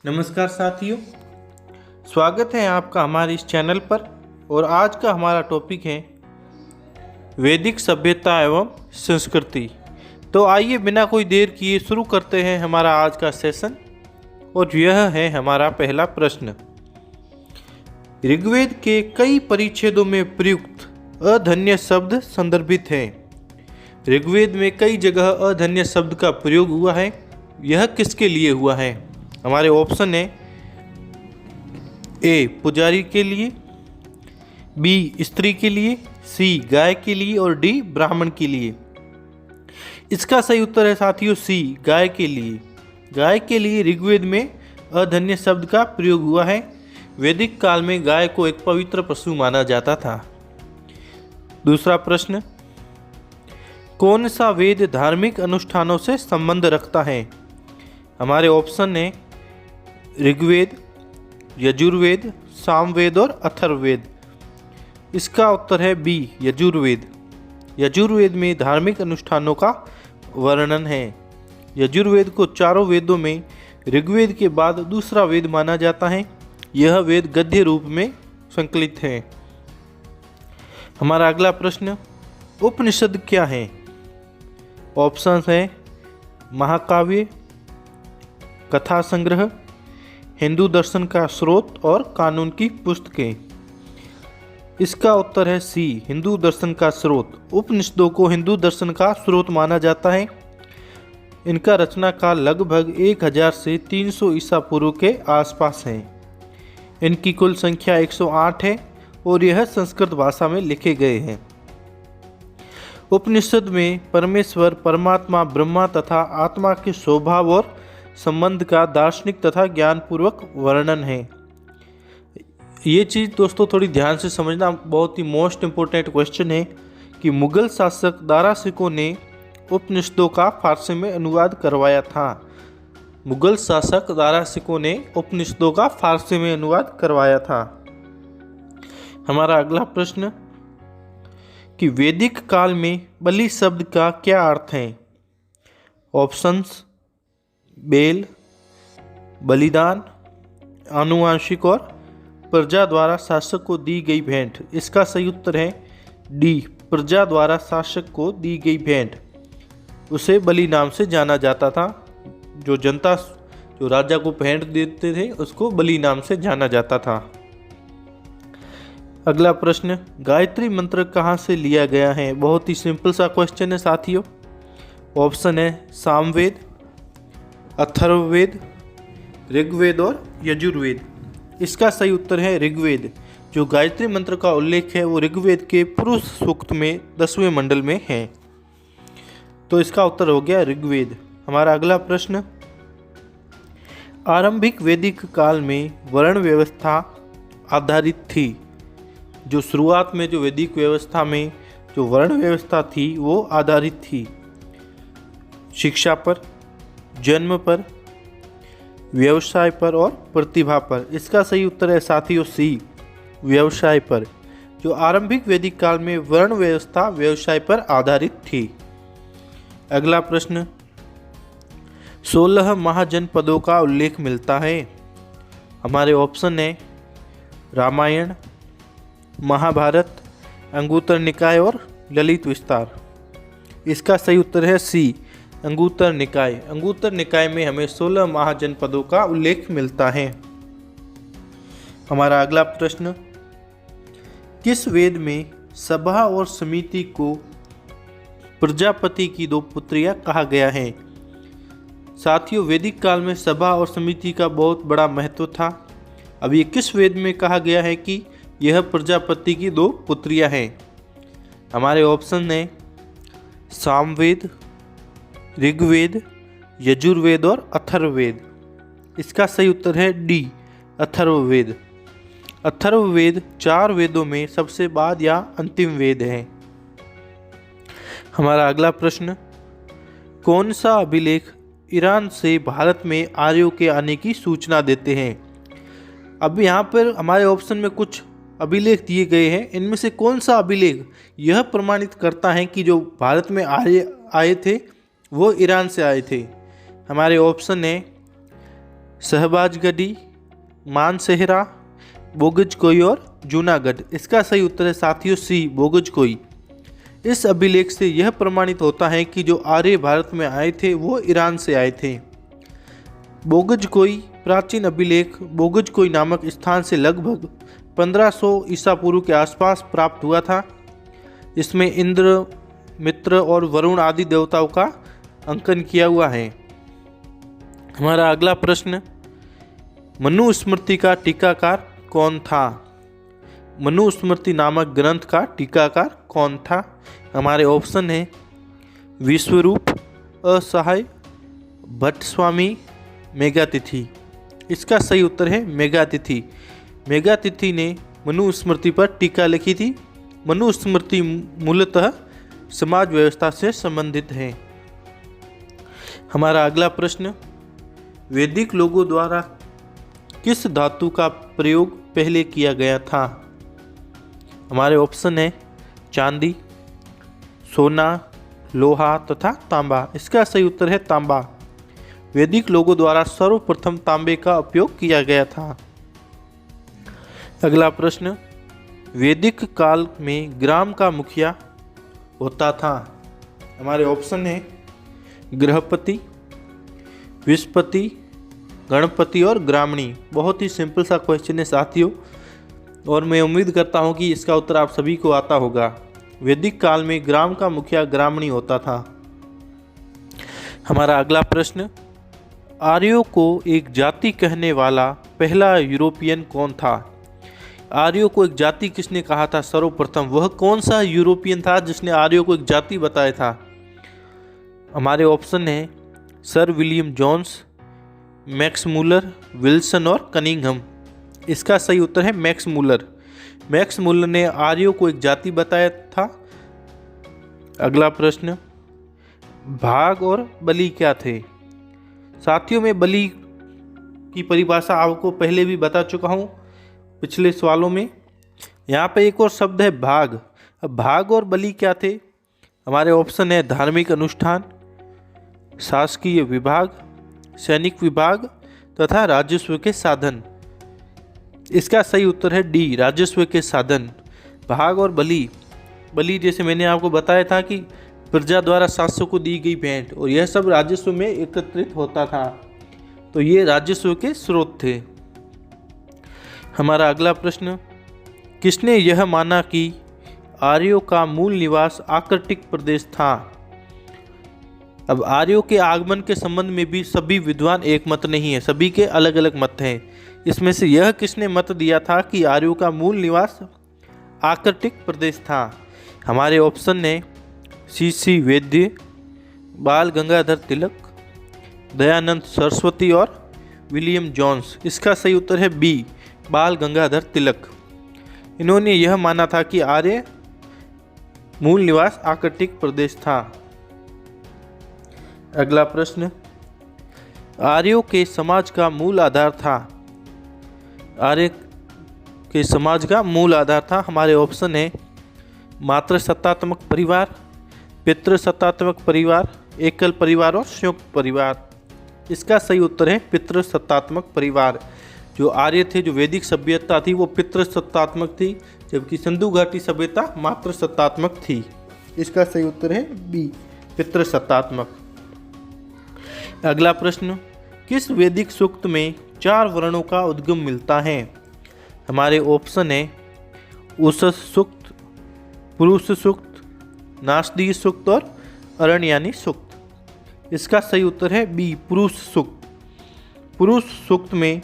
नमस्कार साथियों, स्वागत है आपका हमारे इस चैनल पर। और आज का हमारा टॉपिक है वैदिक सभ्यता एवं संस्कृति। तो आइए बिना कोई देर किए शुरू करते हैं हमारा आज का सेशन। और यह है हमारा पहला प्रश्न। ऋग्वेद के कई परिच्छेदों में प्रयुक्त अधन्य शब्द संदर्भित हैं। ऋग्वेद में कई जगह अधन्य शब्द का प्रयोग हुआ है। यह किसके लिए हुआ है? हमारे ऑप्शन है ए पुजारी के लिए, बी स्त्री के लिए, सी गाय के लिए और डी ब्राह्मण के लिए। इसका सही उत्तर है साथियों सी गाय के लिए। गाय के लिए ऋग्वेद में अधन्य शब्द का प्रयोग हुआ है। वैदिक काल में गाय को एक पवित्र पशु माना जाता था। दूसरा प्रश्न, कौन सा वेद धार्मिक अनुष्ठानों से संबंध रखता है? हमारे ऑप्शन है ऋग्वेद, यजुर्वेद, सामवेद और अथर्ववेद। इसका उत्तर है बी यजुर्वेद। यजुर्वेद में धार्मिक अनुष्ठानों का वर्णन है। यजुर्वेद को चारों वेदों में ऋग्वेद के बाद दूसरा वेद माना जाता है। यह वेद गद्य रूप में संकलित है। हमारा अगला प्रश्न, उपनिषद क्या है? ऑप्शन है महाकाव्य, कथा संग्रह, हिंदू दर्शन का स्रोत और कानून की पुस्तकें। इसका उत्तर है सी हिंदू दर्शन का स्रोत। उपनिषदों को हिंदू दर्शन का स्रोत माना जाता है। इनका रचना काल लगभग 1000 से 300 ईसा पूर्व के आसपास है। इनकी कुल संख्या 108 है और यह संस्कृत भाषा में लिखे गए हैं। उपनिषद में परमेश्वर, परमात्मा, ब्रह्मा तथा आत्मा के स्वभाव और संबंध का दार्शनिक तथा ज्ञानपूर्वक वर्णन है। ये चीज़ दोस्तों थोड़ी ध्यान से समझना, बहुत ही मोस्ट इम्पोर्टेंट क्वेश्चन है कि मुगल शासक दारा शिकोह ने उपनिषदों का फारसी में अनुवाद करवाया था। मुगल शासक दारा शिकोह ने उपनिषदों का फारसी में अनुवाद करवाया था। हमारा अगला प्रश्न कि वैदिक काल में बलि शब्द का क्या अर्थ है? ऑप्शंस बेल, बलिदान, आनुवांशिक और प्रजा द्वारा शासक को दी गई भेंट। इसका सही उत्तर है डी प्रजा द्वारा शासक को दी गई भेंट। उसे बलि नाम से जाना जाता था। जो जनता जो राजा को भेंट देते थे उसको बलि नाम से जाना जाता था। अगला प्रश्न, गायत्री मंत्र कहाँ से लिया गया है? बहुत ही सिंपल सा क्वेश्चन है साथियों। ऑप्शन है सामवेद, अथर्ववेद, ऋग्वेद और यजुर्वेद। इसका सही उत्तर है ऋग्वेद। जो गायत्री मंत्र का उल्लेख है वो ऋग्वेद के पुरुष सूक्त में 10वें मंडल में है। तो इसका उत्तर हो गया ऋग्वेद। हमारा अगला प्रश्न, आरंभिक वैदिक काल में वर्ण व्यवस्था आधारित थी। जो शुरुआत में जो वैदिक व्यवस्था में जो वर्ण व्यवस्था थी वो आधारित थी शिक्षा पर, जन्म पर, व्यवसाय पर और प्रतिभा पर। इसका सही उत्तर है साथियों सी व्यवसाय पर। जो आरंभिक वैदिक काल में वर्ण व्यवस्था व्यवसाय पर आधारित थी। अगला प्रश्न, 16 महाजनपदों का उल्लेख मिलता है। हमारे ऑप्शन है रामायण, महाभारत, अंगुत्तर निकाय और ललित विस्तार। इसका सही उत्तर है सी अंगुत्तर निकाय। अंगुत्तर निकाय में हमें 16 महाजनपदों का उल्लेख मिलता है। हमारा अगला प्रश्न, किस वेद में सभा और समिति को प्रजापति की 2 पुत्रियां कहा गया है? साथियों वैदिक काल में सभा और समिति का बहुत बड़ा महत्व था। अब ये किस वेद में कहा गया है कि यह प्रजापति की 2 पुत्रियां हैं? हमारे ऑप्शन है सामवेद, ऋग्वेद, यजुर्वेद और अथर्ववेद। इसका सही उत्तर है डी अथर्ववेद। अथर्ववेद 4 वेदों में सबसे बाद या अंतिम वेद है। हमारा अगला प्रश्न, कौन सा अभिलेख ईरान से भारत में आर्यों के आने की सूचना देते हैं? अब यहाँ पर हमारे ऑप्शन में कुछ अभिलेख दिए गए हैं। इनमें से कौन सा अभिलेख यह प्रमाणित करता है कि जो भारत में आर्य आए थे वो ईरान से आए थे? हमारे ऑप्शन है शहबाजगढ़ी, मानसेहरा, बोगजकोई और जूनागढ़। इसका सही उत्तर है साथियों सी, बोगजकोई। इस अभिलेख से यह प्रमाणित होता है कि जो आर्य भारत में आए थे वो ईरान से आए थे। बोगजकोई प्राचीन अभिलेख बोगजकोई नामक स्थान से लगभग 1500 ईसा पूर्व के आसपास प्राप्त हुआ था। इसमें इंद्र, मित्र और वरुण आदि देवताओं का अंकन किया हुआ है। हमारा अगला प्रश्न, मनुस्मृति का टीकाकार कौन था? मनुस्मृति नामक ग्रंथ का टीकाकार कौन था? हमारे ऑप्शन है विश्वरूप, असहाय, भट्ट स्वामी, मेघातिथि। इसका सही उत्तर है मेघातिथि। मेघातिथि ने मनुस्मृति पर टीका लिखी थी। मनुस्मृति मूलतः समाज व्यवस्था से संबंधित है। हमारा अगला प्रश्न, वैदिक लोगों द्वारा किस धातु का प्रयोग पहले किया गया था? हमारे ऑप्शन है चांदी, सोना, लोहा तथा तांबा। इसका सही उत्तर है तांबा। वैदिक लोगों द्वारा सर्वप्रथम तांबे का उपयोग किया गया था। अगला प्रश्न, वैदिक काल में ग्राम का मुखिया होता था। हमारे ऑप्शन है गृहपति, विस्पति, गणपति और ग्रामणी। बहुत ही सिंपल सा क्वेश्चन है साथियों, और मैं उम्मीद करता हूँ कि इसका उत्तर आप सभी को आता होगा। वैदिक काल में ग्राम का मुखिया ग्रामणी होता था। हमारा अगला प्रश्न, आर्यों को एक जाति कहने वाला पहला यूरोपियन कौन था? आर्यों को एक जाति किसने कहा था सर्वप्रथम? वह कौन सा यूरोपियन था जिसने आर्यों को एक जाति बताया था? हमारे ऑप्शन है sir William Jones, Max Muller, Wilson और कनिंघम। इसका सही उत्तर है मैक्स मूलर। मैक्स मूलर ने आर्यों को एक जाति बताया था। अगला प्रश्न, भाग और बलि क्या थे? साथियों, में बलि की परिभाषा आपको पहले भी बता चुका हूँ पिछले सवालों में। यहाँ पे एक और शब्द है भाग। अब भाग और बलि क्या थे? हमारे ऑप्शन है धार्मिक अनुष्ठान, शासकीय विभाग, सैनिक विभाग तथा राजस्व के साधन। इसका सही उत्तर है डी, राजस्व के साधन। भाग और बलि, बलि जैसे मैंने आपको बताया था कि प्रजा द्वारा शासक को दी गई भेंट, और यह सब राजस्व में एकत्रित होता था, तो ये राजस्व के स्रोत थे। हमारा अगला प्रश्न, किसने यह माना कि आर्यों का मूल निवास आर्कटिक प्रदेश था? अब आर्यों के आगमन के संबंध में भी सभी विद्वान एक मत नहीं है, सभी के अलग अलग मत हैं। इसमें से यह किसने मत दिया था कि आर्यों का मूल निवास आर्कटिक प्रदेश था? हमारे ऑप्शन ने सी वैद्य, बाल गंगाधर तिलक, दयानंद सरस्वती और विलियम जोन्स। इसका सही उत्तर है बी, बाल गंगाधर तिलक। इन्होंने यह माना था कि आर्य मूल निवास आर्कटिक प्रदेश था। अगला प्रश्न, आर्यों के समाज का मूल आधार था। आर्य के समाज का मूल आधार था। हमारे ऑप्शन है मातृसत्तात्मक परिवार, पितृसत्तात्मक परिवार, एकल परिवार और संयुक्त परिवार। इसका सही उत्तर है पितृसत्तात्मक परिवार। जो आर्य थे, जो वैदिक सभ्यता थी, वो पितृसत्तात्मक थी, जबकि सिंधु घाटी सभ्यता मातृसत्तात्मक थी। इसका सही उत्तर है बी, पितृसत्तात्मक। अगला प्रश्न, किस वैदिक सूक्त में 4 वर्णों का उद्गम मिलता है? हमारे ऑप्शन है उषस सूक्त, पुरुष सूक्त, नासदीय सूक्त और अरण्यानी सूक्त। इसका सही उत्तर है बी, पुरुष सूक्त। पुरुष सूक्त में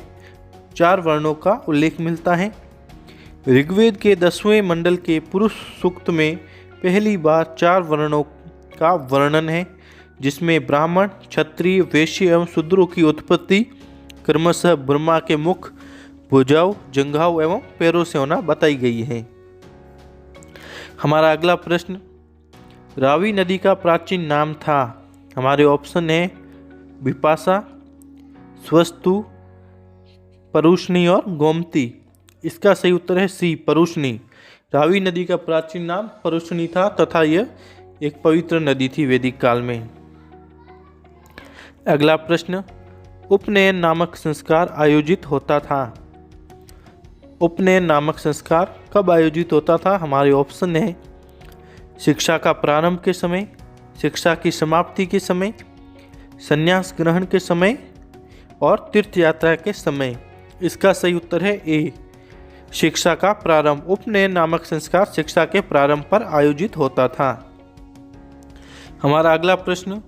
4 वर्णों का उल्लेख मिलता है। ऋग्वेद के 10वें मंडल के पुरुष सूक्त में पहली बार 4 वर्णों का वर्णन है, जिसमें ब्राह्मण, क्षत्रिय, वैश्य एवं शूद्रों की उत्पत्ति क्रमशः ब्रह्मा के मुख, भुजाओं, जंघाओं एवं पैरों से होना बताई गई है। हमारा अगला प्रश्न, रावी नदी का प्राचीन नाम था। हमारे ऑप्शन है विपाशा, स्वस्तु, परुष्णी और गोमती। इसका सही उत्तर है सी, परुष्णी। रावी नदी का प्राचीन नाम परुष्णी था तथा यह एक पवित्र नदी थी वैदिक काल में। अगला प्रश्न, उपनयन नामक संस्कार आयोजित होता था? उपनयन नामक संस्कार कब आयोजित होता था? हमारे ऑप्शन है शिक्षा का प्रारंभ के समय, शिक्षा की समाप्ति के समय, संन्यास ग्रहण के समय और तीर्थ यात्रा के समय। इसका सही उत्तर है ए, शिक्षा का प्रारंभ। उपनयन नामक संस्कार शिक्षा के प्रारंभ पर आयोजित होता था। हमारा अगला प्रश्न,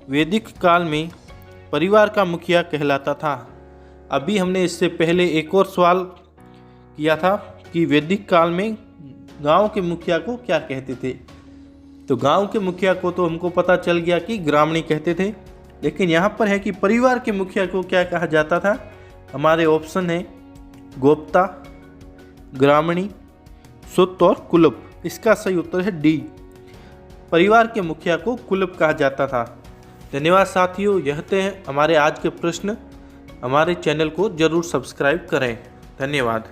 वैदिक काल में परिवार का मुखिया कहलाता था। अभी हमने इससे पहले एक और सवाल किया था कि वैदिक काल में गांव के मुखिया को क्या कहते थे। तो गांव के मुखिया को तो हमको पता चल गया कि ग्रामणी कहते थे, लेकिन यहाँ पर है कि परिवार के मुखिया को क्या कहा जाता था। हमारे ऑप्शन है गोप्ता, ग्रामणी, सुत और कुलप। इसका सही उत्तर है डी, परिवार के मुखिया को कुलप कहा जाता था। धन्यवाद साथियों, यह थे हमारे आज के प्रश्न। हमारे चैनल को जरूर सब्सक्राइब करें। धन्यवाद।